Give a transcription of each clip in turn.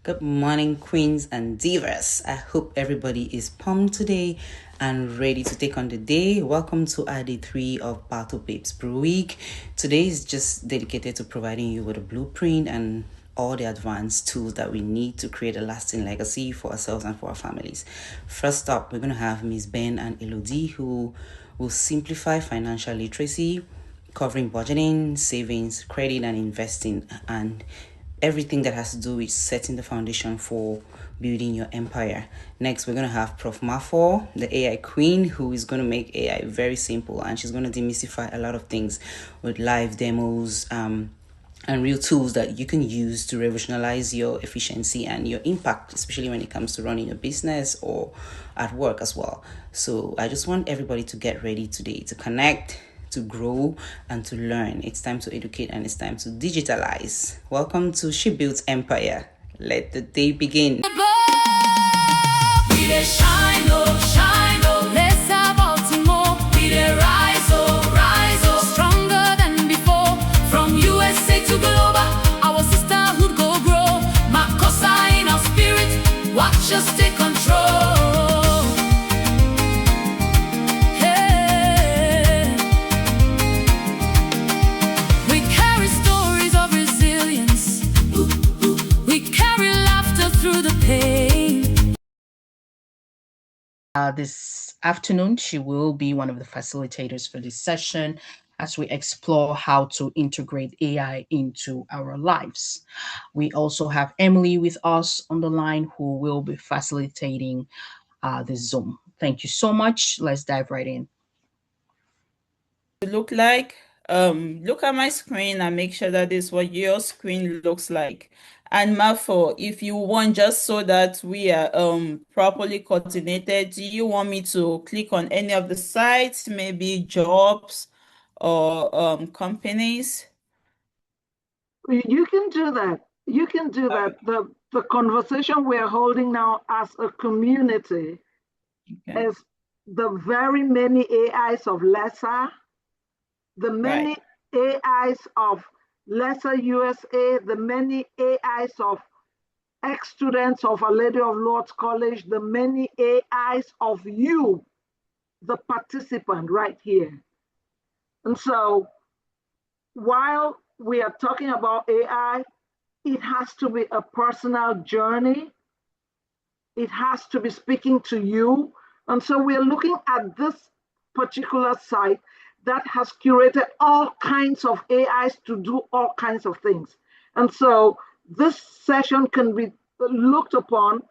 Good morning, queens and divas. I hope everybody is pumped today and ready to take on the day. Welcome to our day 3 of Battle Babes per week. Today is just dedicated to providing you with a blueprint and all the advanced tools that we need to create a lasting legacy for ourselves and for our families. First up, we're going to have Miss Ben and Elodie, who will simplify financial literacy, covering budgeting, savings, credit, and investing, and everything that has to do with setting the foundation for building your empire. Next, we're going to have Prof. Mafo, the AI queen, who is going to make AI very simple, and she's going to demystify a lot of things with live demos, and real tools that you can use to revolutionize your efficiency and your impact, especially when it comes to running a business or at work as well. So I just want everybody to get ready today to connect, to grow, and to learn. It's time to educate and it's time to digitalize. Welcome to She Builds Empire. Let the day begin. We dey shine, oh, LESA Baltimore. We dey rise, oh, stronger than before. From USA to global, our sisterhood go grow. Makosa in our spirit, watch us take control. Hey. We carry stories of resilience. We carry laughter through the pain. This afternoon, she will be one of the facilitators for this session as we explore how to integrate AI into our lives. We also have Emily with us on the line who will be facilitating the Zoom. Thank you so much. Let's dive right in. Look like look at my screen and make sure that is what your screen looks like. And Mafo, if you want, just so that we are properly coordinated, do you want me to click on any of the sites, maybe jobs or companies? You can do that. You can do that. The conversation we're holding now as a community is the very many AIs of LESA, the many AIs of LESA USA, the many AIs of ex-students of Our Lady of Lords College, the many AIs of you, the participant right here. And so while we are talking about AI, it has to be a personal journey. It has to be speaking to you. And so we're looking at this particular site that has curated all kinds of AIs to do all kinds of things. And so this session can be looked upon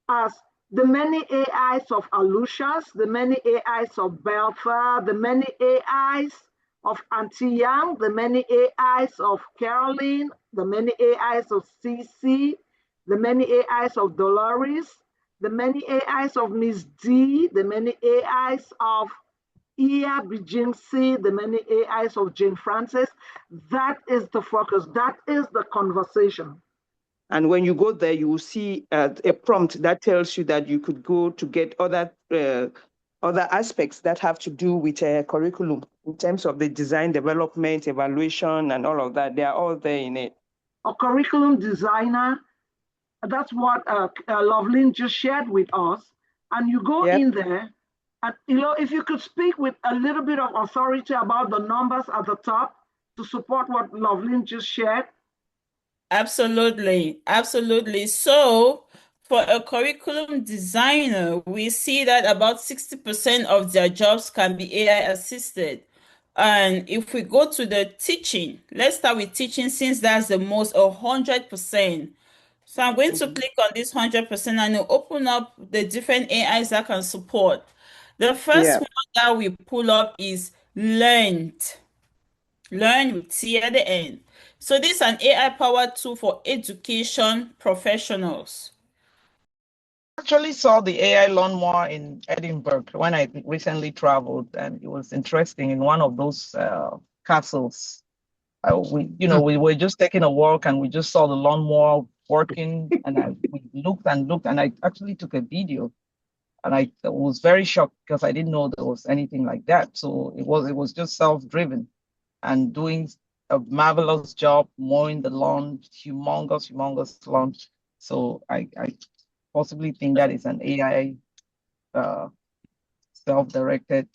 as the many AIs of Alucias, the many AIs of Belfa, the many AIs of Auntie Young, the many AIs of Caroline, the many AIs of CC, the many AIs of Dolores, the many AIs of Miss D, the many AIs of Ia Bijinsi, the many AIs of Jane Francis. That is the focus. That is the conversation. And when you go there, you will see a prompt that tells you that you could go to get other aspects that have to do with curriculum in terms of the design, development, evaluation, and all of that. They are all there in it. A curriculum designer, that's what Loveline just shared with us. And you go in there, and if you could speak with a little bit of authority about the numbers at the top to support what Loveline just shared. Absolutely, absolutely. So for a curriculum designer, we see that about 60% of their jobs can be AI assisted. And if we go to the teaching, let's start with teaching since that's the most 100%. So I'm going to click on this 100% and it'll open up the different AIs that can support. The first one that we pull up is learned. Learn with T at the end. So this is an AI-powered tool for education professionals. Actually saw the AI lawnmower in Edinburgh when I recently traveled, and it was interesting in one of those castles. We were just taking a walk and we just saw the lawnmower working, and we looked and I actually took a video, and I was very shocked because I didn't know there was anything like that. So it was just self-driven and doing a marvelous job mowing the lawn, humongous lawn. So I possibly think that is an AI uh, self-directed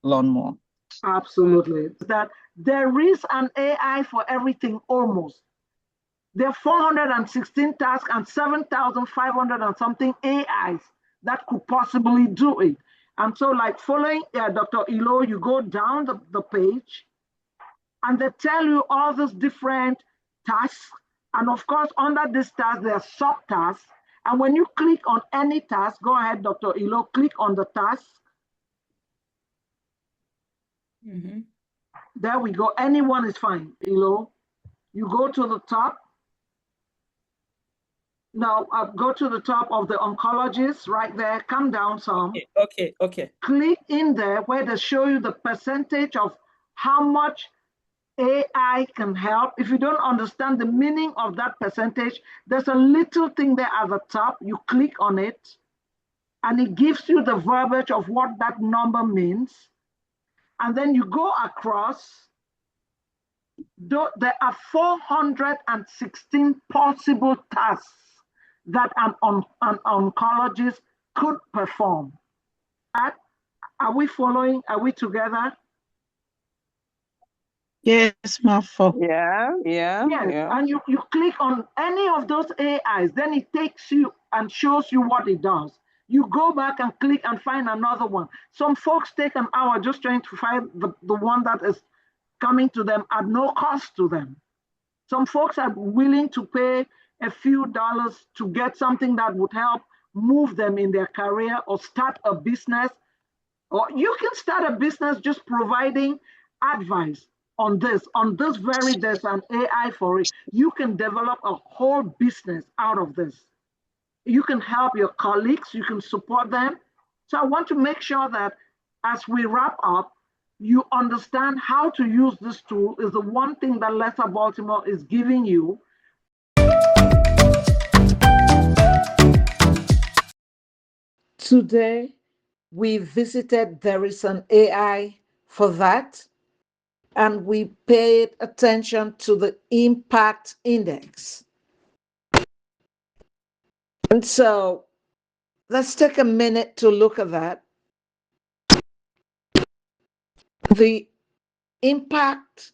lawnmower. Absolutely. That there is an AI for everything almost. There are 416 tasks and 7,500 and something AIs that could possibly do it. And so, like following Dr. Ilo, you go down the page and they tell you all these different tasks. And of course, under this task, there are subtasks. And when you click on any task, go ahead, Dr. Ilo, click on the task. Mm-hmm. There we go. Anyone is fine, Ilo. You go to the top. Now, go to the top of the oncologist right there. Come down some. Okay. Click in there where they show you the percentage of how much AI can help. If you don't understand the meaning of that percentage, there's a little thing there at the top. You click on it, and it gives you the verbiage of what that number means. And then you go across. There are 416 possible tasks that an oncologist could perform. Are we following? Are we together? Yes, Mafo. Yes, Yeah. and you click on any of those AIs, then it takes you and shows you what it does. You go back and click and find another one. Some folks take an hour just trying to find the one that is coming to them at no cost to them. Some folks are willing to pay a few dollars to get something that would help move them in their career or start a business. Or you can start a business just providing advice on this very, there's an AI for it. You can develop a whole business out of this. You can help your colleagues, you can support them. So I want to make sure that as we wrap up, you understand how to use this tool is the one thing that LESA Baltimore is giving you. Today, we visited There is an AI for that, and we paid attention to the impact index. And so let's take a minute to look at that. The impact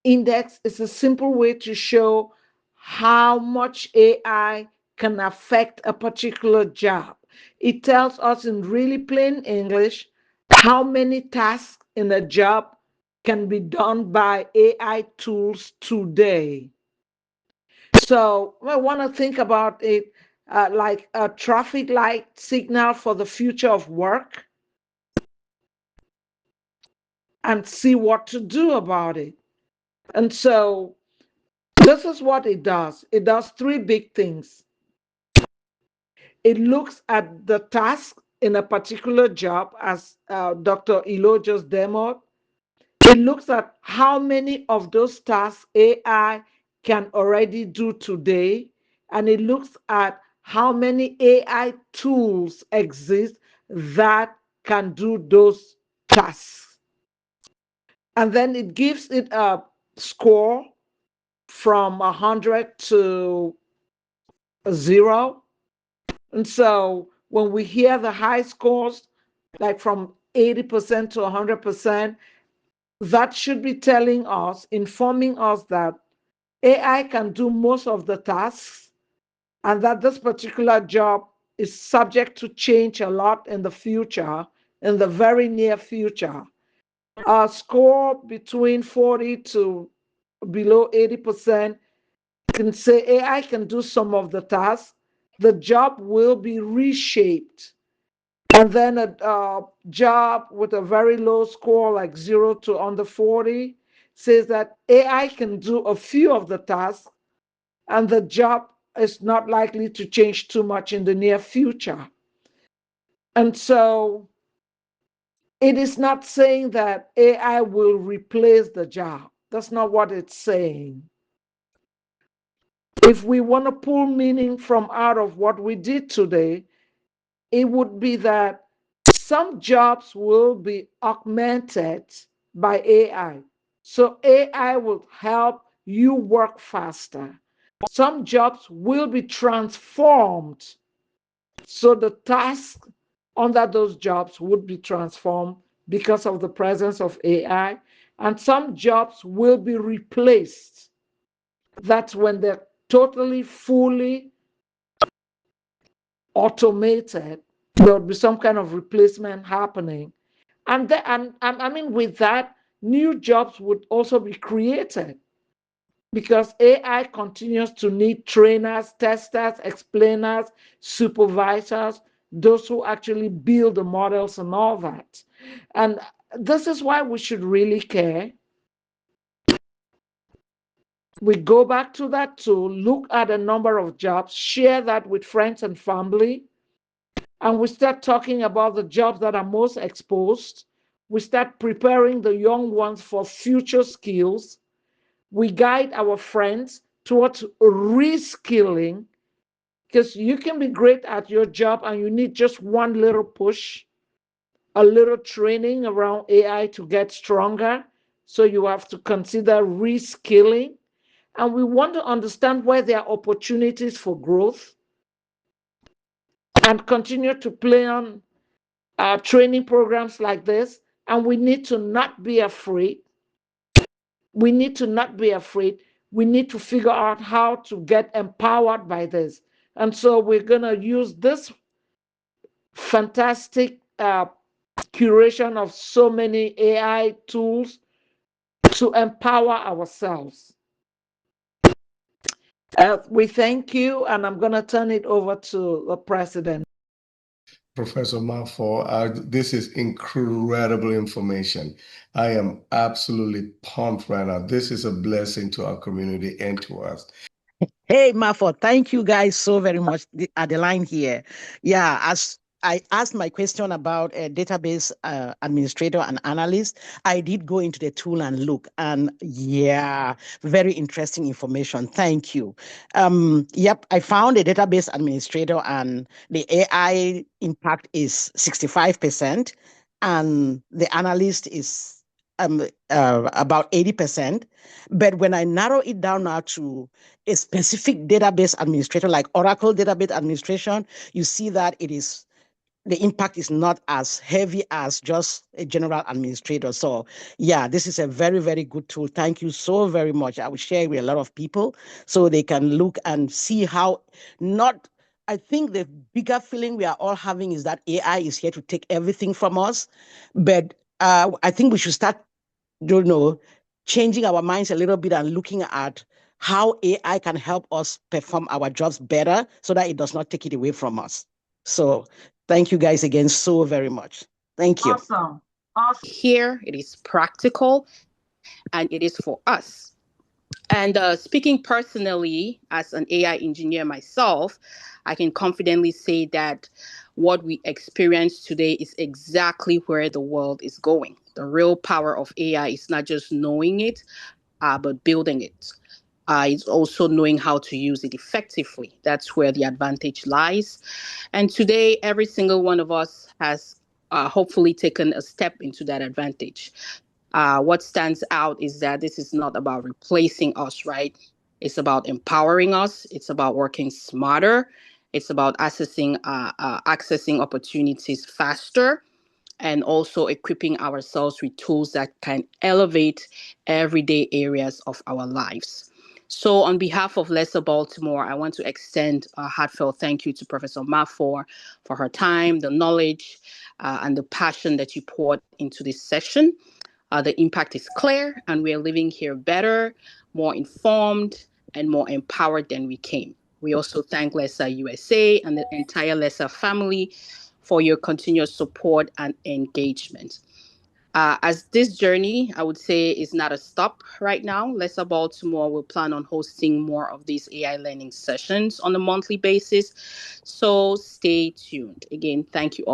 index is a simple way to show how much AI can affect a particular job. It tells us in really plain English how many tasks in a job can be done by AI tools today. So I want to think about it like a traffic light signal for the future of work and see what to do about it. And so this is what it does. It does three big things. It looks at the task in a particular job, as Dr. Ilo just demoed. It looks at how many of those tasks AI can already do today. And it looks at how many AI tools exist that can do those tasks. And then it gives it a score from 100 to 0. And so when we hear the high scores, like from 80% to 100%, that should be telling us, informing us that AI can do most of the tasks and that this particular job is subject to change a lot in the future, in the very near future. A score between 40 to below 80% can say AI can do some of the tasks. The job will be reshaped. And then a job with a very low score, like 0 to under 40, says that AI can do a few of the tasks and the job is not likely to change too much in the near future. And so it is not saying that AI will replace the job. That's not what it's saying. If we want to pull meaning from out of what we did today, it would be that some jobs will be augmented by AI. So AI will help you work faster. Some jobs will be transformed. So the task under those jobs would be transformed because of the presence of AI, and some jobs will be replaced. That's when they're totally, fully automated. There'll be some kind of replacement happening. And I mean, with that, new jobs would also be created because AI continues to need trainers, testers, explainers, supervisors, those who actually build the models and all that. And this is why we should really care. We go back to that tool, look at a number of jobs, share that with friends and family, and we start talking about the jobs that are most exposed. We start preparing the young ones for future skills. We guide our friends towards reskilling because you can be great at your job and you need just one little push, a little training around AI to get stronger. So you have to consider reskilling. And we want to understand where there are opportunities for growth and continue to play on training programs like this. And we need to not be afraid. We need to not be afraid. We need to figure out how to get empowered by this. And so we're going to use this fantastic curation of so many AI tools to empower ourselves. We thank you, and I'm going to turn it over to the president. Professor Mafor, this is incredible information. I am absolutely pumped right now. This is a blessing to our community and to us. Hey, Mafor, thank you guys so very much at the line here. Yeah, as I asked my question about a database administrator and analyst, I did go into the tool and look, and yeah, very interesting information. Thank you. Yep, I found a database administrator, and the AI impact is 65%, and the analyst is about 80%. But when I narrow it down now to a specific database administrator like Oracle database administration, you see that the impact is not as heavy as just a general administrator. So yeah, this is a very, very good tool. Thank you so very much. I will share it with a lot of people so they can look and see how I think the bigger feeling we are all having is that AI is here to take everything from us. But I think we should start, changing our minds a little bit and looking at how AI can help us perform our jobs better so that it does not take it away from us. So thank you guys again so very much. Thank you. Awesome. Here, it is practical and it is for us. And speaking personally as an AI engineer myself, I can confidently say that what we experience today is exactly where the world is going. The real power of AI is not just knowing it, but building it. It's also knowing how to use it effectively. That's where the advantage lies. And today, every single one of us has hopefully taken a step into that advantage. What stands out is that this is not about replacing us, right? It's about empowering us. It's about working smarter. It's about accessing opportunities faster, and also equipping ourselves with tools that can elevate everyday areas of our lives. So, on behalf of LESA Baltimore, I want to extend a heartfelt thank you to Professor Mafor for her time, the knowledge, and the passion that you poured into this session. The impact is clear, and we are living here better, more informed, and more empowered than we came. We also thank LESA USA and the entire LESA family for your continuous support and engagement. As this journey, I would say, is not a stop right now, LESA Baltimore will plan on hosting more of these AI learning sessions on a monthly basis. So stay tuned. Again, thank you all.